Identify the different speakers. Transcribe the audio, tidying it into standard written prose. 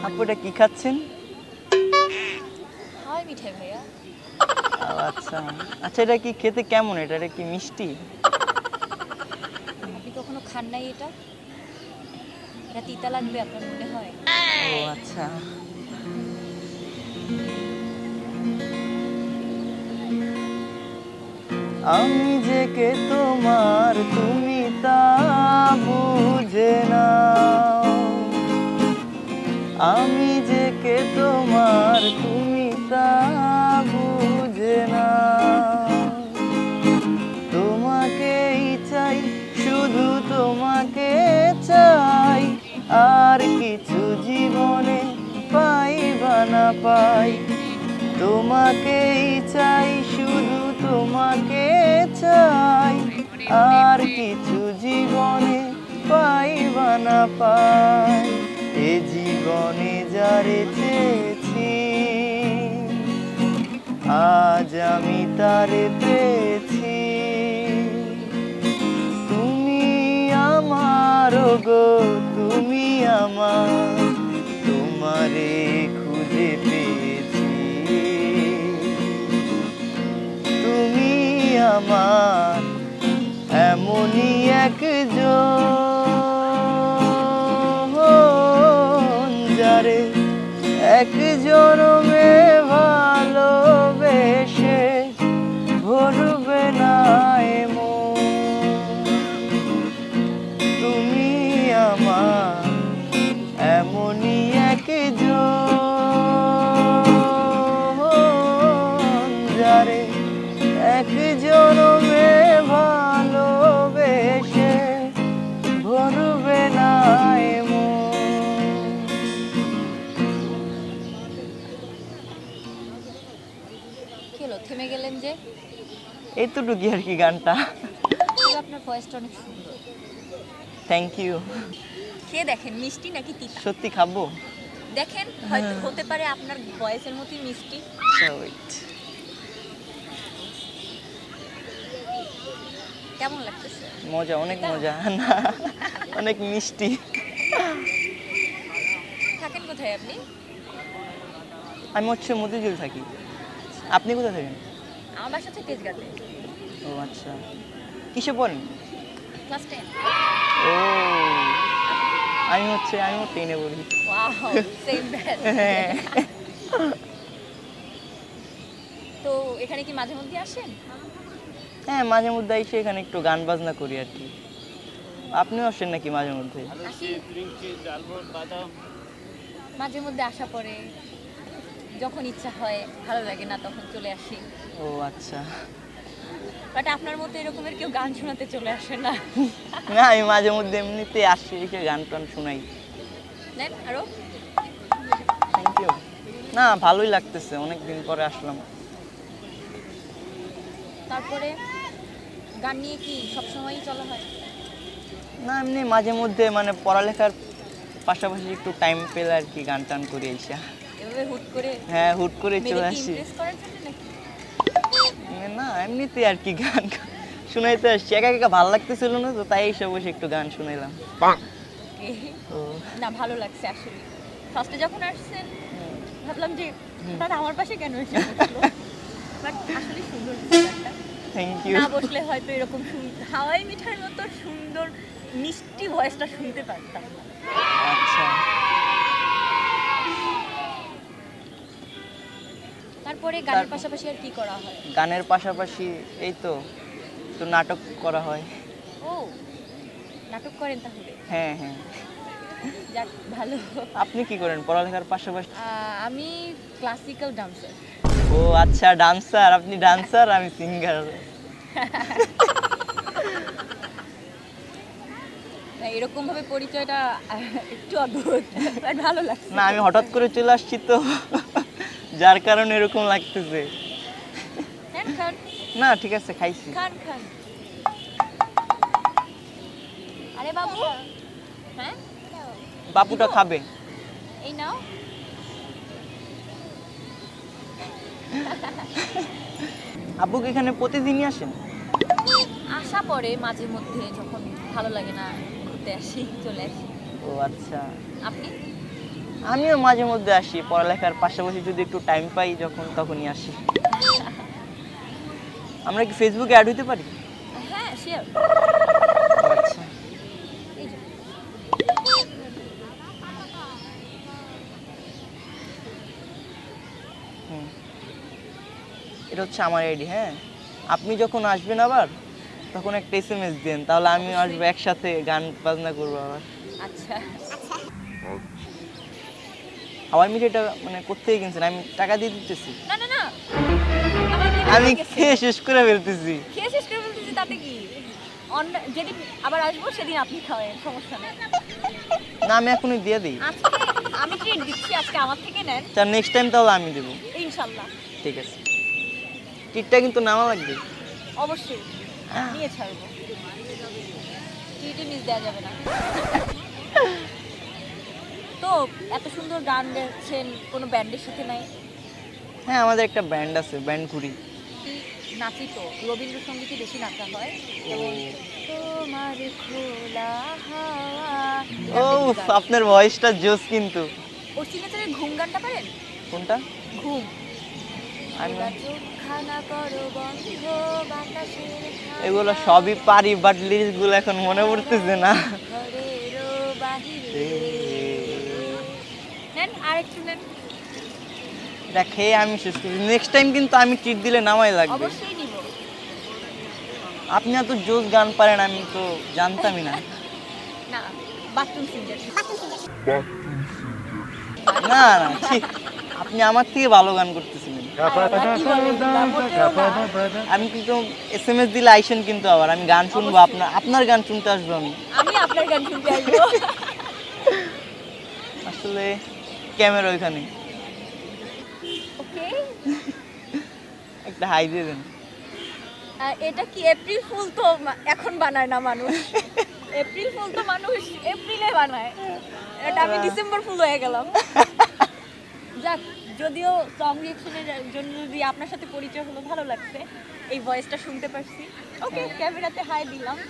Speaker 1: আপু এটা কি খাচ্ছেন?
Speaker 2: হাওয়াই মিঠাই ভাইয়া।
Speaker 1: আচ্ছা আচ্ছা, এটা কি খেতে কেমন? এটা কি মিষ্টি?
Speaker 2: আপনি কখনো খান নাই এটা? এটা তিতা লাগবে আপনার মনে হয়?
Speaker 1: ও আচ্ছা। আমি যে কে তোমার তুমি তা বুঝে না, আমি যে কে তোমার তুমি তা বুঝে না, তোমাকেই চাই শুধু তোমাকে চাই, আর কিছু জীবনে পাই বা না পাই, তোমাকেই চাই শুধু তোমাকে চাই, আর কিছু জীবনে পাই বা না পাই, এ জীবনে যারে চেয়েছি আজ আমি তারে পেয়েছি, তুমি আমার গো তুমি আমার, তোমারে খুঁজে পেয়েছি, তুমি আমার এমনই একজন যারে এক জনমে ভালোবেসে ভরবে না এমন, তুমি আমার এমনই একজন যারে এক জনমে ভালোবেসে ভরবে না এমন।
Speaker 2: কি হলো, থেমে গেলেন যে?
Speaker 1: এইটুকুই আর কি গানটা।
Speaker 2: তবে আপনার ভয়েসটা অনেক সুন্দর।
Speaker 1: Thank you.
Speaker 2: খেয়ে দেখেন মিষ্টি নাকি তিতা।
Speaker 1: সত্যি খাবো?
Speaker 2: দেখেন হয়তো হতে পারে আপনার ভয়েসের মতোই মিষ্টি।
Speaker 1: ওয়েট,
Speaker 2: কেমন লাগতেছে?
Speaker 1: মজা, অনেক মজা। না অনেক মিষ্টি।
Speaker 2: থাকেন কোথায় আপনি?
Speaker 1: আমি হচ্ছে মতিঝিল থাকি। আপনি কোথায় থাকেন?
Speaker 2: আমার বাসা থেকে তেজগাঁতে।
Speaker 1: ও আচ্ছা, কিসে পড়েন?
Speaker 2: ক্লাস 10।
Speaker 1: ও আমিও 10-এ পড়ি।
Speaker 2: Wow, same batch.
Speaker 1: হ্যাঁ।
Speaker 2: তো এখানে কি মাঝে মধ্যে আসেন?
Speaker 1: হ্যাঁ মাঝে মধ্যে এসে এখানে একটু গান বাজনা করি আর কি। আপনিও আসেন নাকি মাঝে মধ্যে?
Speaker 2: আসি। মাঝে মধ্যে আসা পড়ে, যখন ইচ্ছা হয়, ভালো লাগে না তখন চলে আসি।
Speaker 1: ও আচ্ছা।
Speaker 2: বাট আপনার মতো এরকমের কেউ গান শোনাতে চলে আসে না।
Speaker 1: না আমি মাঝে মধ্যে এমনিতে আসি, এসে গান টান শোনাই।
Speaker 2: নেন আরো।
Speaker 1: Thank you. না ভালোই লাগতেছে, অনেক দিন পরে আসলাম।
Speaker 2: তারপরে গান নিয়ে কি সবসময়ই চলা হয়?
Speaker 1: না এমনি মাঝে মধ্যে মানে পড়ালেখার পাশাপাশি একটু টাইম পেলে আর কি গান টান করি এসে।
Speaker 2: এভাবে হুট করে?
Speaker 1: হ্যাঁ হুট করে চলে
Speaker 2: মেয়েদেরকে
Speaker 1: আসি।
Speaker 2: ইমপ্রেস করার জন্য নাকি?
Speaker 1: না এমনিতে আর কি গান শুনাইতে আসছি, একা একা ভালো লাগতেছিল না তো, তাই এসে বসে একটু গান শুনাইলাম।
Speaker 2: Okay.
Speaker 1: ও
Speaker 2: না ভালো লাগছে আসলে। ফার্স্টে যখন আসছেন ভাবলাম যে দাদা আমার পাশে কেন এসে বসলো, বাট আসলে সুন্দর ব্যাপারটা।
Speaker 1: Thank you.
Speaker 2: না বসলে হয়তো এরকম হাওয়াই মিঠাইয়ের মতো সুন্দর মিষ্টি ভয়েসটা শুনতে পারতাম না।
Speaker 1: আচ্ছা
Speaker 2: তারপরে গানের পাশাপাশি আর কি করা হয়?
Speaker 1: গানের পাশাপাশি এই তো নাটক করা হয়।
Speaker 2: ও নাটক করেন তাহলে?
Speaker 1: হ্যাঁ হ্যাঁ।
Speaker 2: যাক ভালো।
Speaker 1: আপনি কি করেন পড়ালেখার পাশাপাশি?
Speaker 2: আমি ক্লাসিক্যাল ডান্সার।
Speaker 1: ও আচ্ছা ডান্সার, আপনি ডান্সার আমি সিঙ্গার।
Speaker 2: না এরকম ভাবে পরিচয়টা একটু অদ্ভুত বাট ভালো লাগছে।
Speaker 1: না আমি হঠাৎ করে চলে আসছি তো যার কারণে এরকম লাগতেছে।
Speaker 2: খান খান
Speaker 1: না ঠিক আছে খাইছি।
Speaker 2: খান খান। আরে বাবু, হ্যাঁ
Speaker 1: বাপুটা খাবে।
Speaker 2: এই নাও।
Speaker 1: আব্বু কি এখানে প্রতিদিনই আসেন?
Speaker 2: আশা পড়ে মাঝে মধ্যে যখন ভালো লাগে না ঘুরতে আসি, চলে আসি।
Speaker 1: ও আচ্ছা।
Speaker 2: আপনি?
Speaker 1: আমিও মাঝে মধ্যে আসি, পড়ালেখার পাশাপাশি যদি একটু টাইম পাই যখন তখনই আসি। আমরা কি ফেসবুকে অ্যাড হইতে পারি?
Speaker 2: হ্যাঁ শিওর।
Speaker 1: আচ্ছা
Speaker 2: এই যে
Speaker 1: হুম। এটা হচ্ছে আমার আইডি। হ্যাঁ আপনি যখন আসবেন আবার তখন একটা এসএমএস দেন, তাহলে আমি আসবো, একসাথে গান বাজনা করবো আবার।
Speaker 2: আচ্ছা
Speaker 1: হাওয়াই মিঠে এটা মানে কোত্থেকে কিনছেন? আমি টাকা দিয়ে দিতেছি।
Speaker 2: না না না আমার কি
Speaker 1: আমি
Speaker 2: হয়ে গেছে?
Speaker 1: খেয়ে শেষ করে ফেলতেছি।
Speaker 2: খেয়ে শেষ করে বলতেছি তাতে কি, যেদিন আবার আসবো সেদিন আপনি খাওয়াবেন, সমস্যা নেই।
Speaker 1: না আমি এখনই দিয়ে দিই।
Speaker 2: আজকে আমি ট্রিট দিচ্ছি, আজকে আমার থেকে নেন
Speaker 1: তা নেক্সট টাইম তাহলে আমি দেবো।
Speaker 2: ইনশাল্লাহ।
Speaker 1: ঠিক আছে, টিটটা কিন্তু নামা লাগবে।
Speaker 2: অবশ্যই নিয়ে ছাড়বো, ট্রিটে মিস দেওয়া যাবে না। তো এত সুন্দর গান গাচ্ছেন, কোনো ব্যান্ডের সাথে নাই?
Speaker 1: হ্যাঁ আমাদের একটা ব্যান্ড আছে, ব্যান্ড ঘুরি।
Speaker 2: নাচি তো, রবীন্দ্রসঙ্গীতই বেশি নাচা হয়। যেমন তোমার খোলা হাওয়া।
Speaker 1: ও আপনার ভয়েসটা জোস কিন্তু।
Speaker 2: ও সিগনেচারের ঘুম গানটা পারেন?
Speaker 1: কোনটা?
Speaker 2: ঘুম।
Speaker 1: আমি
Speaker 2: খানা করো বন্ধ বাতাসের ছায়া,
Speaker 1: এগুলো সবই পারি, বাট লিরিক্স গুলো এখন মনে পড়তেছে না।
Speaker 2: ঘরেরও বাহিরে। নেন আরেকটু নেন।
Speaker 1: এটা খেয়ে আমি শেষ করি। নেক্সট টাইম কিন্তু আমি ট্রিট দিলে নামাই লাগবে।
Speaker 2: অবশ্যই নিব।
Speaker 1: আপনি এত জোস গান পারেন আমি তো জানতামই না।
Speaker 2: না বাথরুম সিঙ্গার।
Speaker 1: না না ছি, আপনি আমার থেকে ভালো গান করতেছিলেন। আমি কিন্তু এসএমএস দিলে আইসেন কিন্তু আবার আমি গান শুনবো, আপনার গান শুনতে আসবো আমি।
Speaker 2: আমি আপনার গান শুনতে আসবো।
Speaker 1: আসলে ক্যামেরা ওইখানে।
Speaker 2: ওকে।
Speaker 1: একটা হাই দিয়ে দেন।
Speaker 2: এটা কি এপ্রিল ফুল? তো এখন বানায় না মানুষ। এপ্রিল ফুল তো মানুষ এপ্রিলে বানায়, এটা আমি ডিসেম্বর ফুল হয়ে গেলাম। যাক, যদিও সং রিঅ্যাকশনের জন্য যদি আপনার সাথে পরিচয় হলো, ভালো লাগছে, এই ভয়েসটা শুনতে পারছি। ওকে ক্যামেরাতে হাই দিলাম।